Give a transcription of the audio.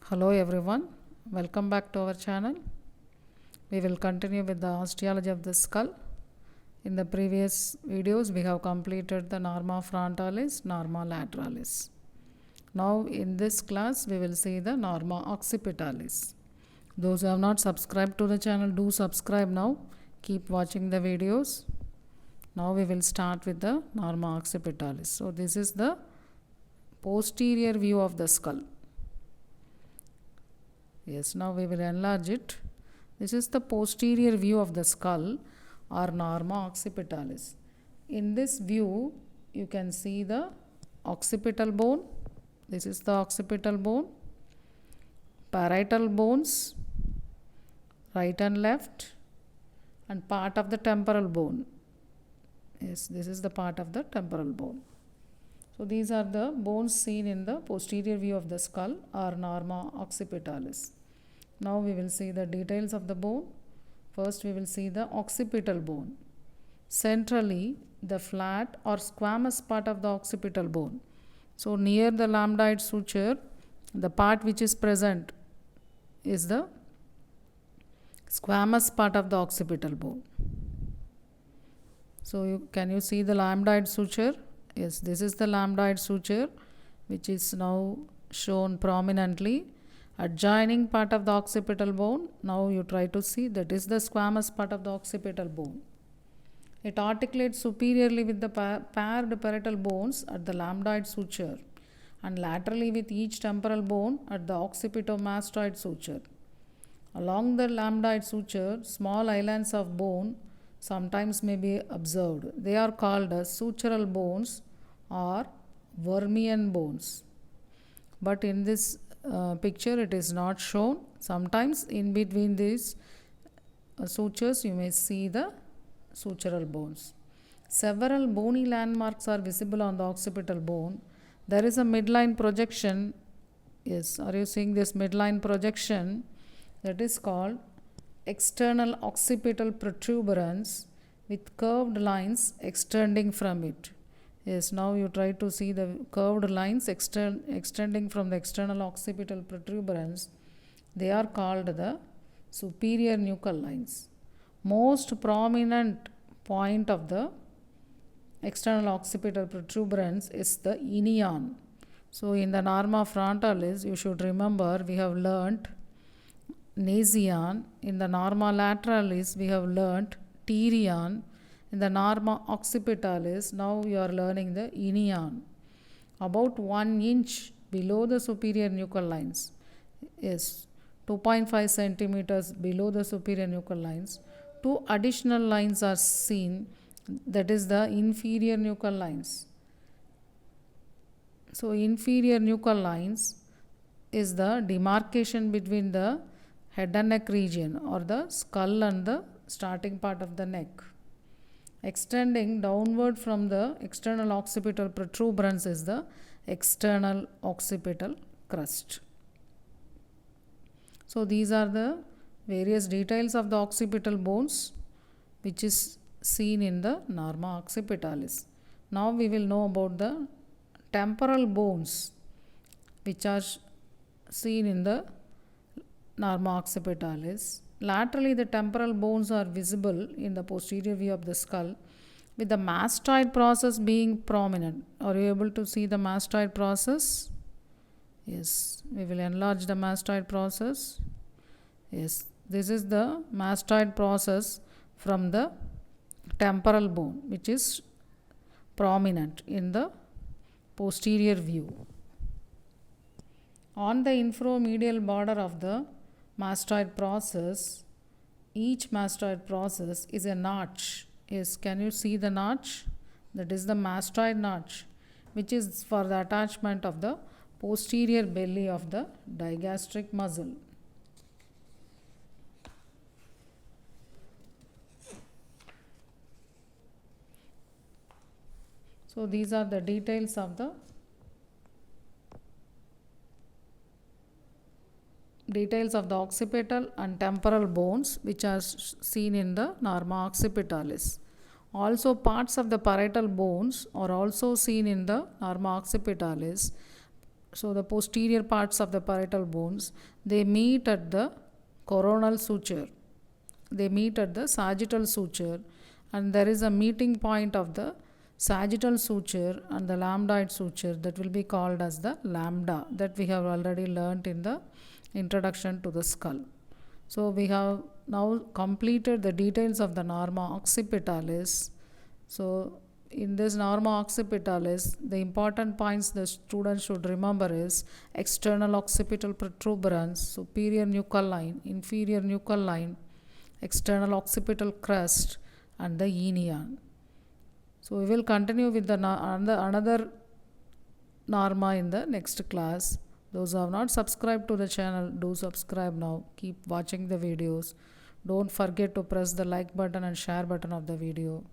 Hello everyone, welcome back to our channel. We will continue with the osteology of the skull. In the previous videos we have completed the norma frontalis, norma lateralis. Now in this class we will see the norma occipitalis. Those who have not subscribed to the channel, do subscribe now. Keep watching the videos. Now we will start with the norma occipitalis. So this is the posterior view of the skull. Yes, now we will enlarge it. This is the posterior view of the skull or norma occipitalis. In this view, you can see the occipital bone. This is the occipital bone. Parietal bones, right and left, and part of the temporal bone. Yes, this is the part of the temporal bone. So these are the bones seen in the posterior view of the skull or norma occipitalis. Now we will see the details of the bone. First we will see the occipital bone. Centrally, the flat or squamous part of the occipital bone. So near the lambdoid suture, the part which is present is the squamous part of the occipital bone. So can you see the lambdoid suture? Yes, this is the lambdoid suture which is now shown prominently. Adjoining part of the occipital bone, now you try to see, that is the squamous part of the occipital bone. It articulates superiorly with the paired parietal bones at the lambdoid suture and laterally with each temporal bone at the occipitomastoid suture. Along the lambdoid suture, small islands of bone sometimes may be observed. They are called as sutural bones or Vermean bones. But in this picture it is not shown. Sometimes in between these sutures you may see the sutural bones. Several bony landmarks are visible on the occipital bone. There is a midline projection. Yes, are you seeing this midline projection? That is called external occipital protuberance with curved lines extending from it. Yes, now you try to see the curved lines extending from the external occipital protuberance. They are called the superior nuchal lines. Most prominent point of the external occipital protuberance is the inion. So in the norma frontalis, you should remember we have learnt nasion. In the norma lateralis, we have learnt pterion. In the norma occipitalis, now you are learning the inion. About 1 inch below the superior nuchal lines is 2.5 centimeters below the superior nuchal lines. 2 additional lines are seen, that is the inferior nuchal lines. So inferior nuchal lines is the demarcation between the head and neck region or the skull and the starting part of the neck. Extending downward from the external occipital protuberance is the external occipital crest. So these are the various details of the occipital bones which is seen in the norma occipitalis. Now we will know about the temporal bones which are seen in the norma occipitalis. Laterally, the temporal bones are visible in the posterior view of the skull with the mastoid process being prominent. Are you able to see the mastoid process? Yes, we will enlarge the mastoid process. Yes, this is the mastoid process from the temporal bone which is prominent in the posterior view. On the infromedial border of the mastoid process, each mastoid process is a notch. Yes, can you see the notch? That is the mastoid notch, which is for the attachment of the posterior belly of the digastric muscle. So these are the details of the occipital and temporal bones which are seen in the norma occipitalis. Also parts of the parietal bones are also seen in the norma occipitalis. so the posterior parts of the parietal bones, they meet at the coronal suture. They meet at the sagittal suture, and there is a meeting point of the sagittal suture and the lambdoid suture that will be called as the lambda, that we have already learnt in the introduction to the skull. So we have now completed the details of the norma occipitalis. So in this norma occipitalis, the important points the student should remember is external occipital protuberance, superior nuchal line, inferior nuchal line, external occipital crest, and the enion. So we will continue with the another norma in the next class. Those who have not subscribed to the channel, do subscribe now. Keep watching the videos. Don't forget to press the like button and share button of the video.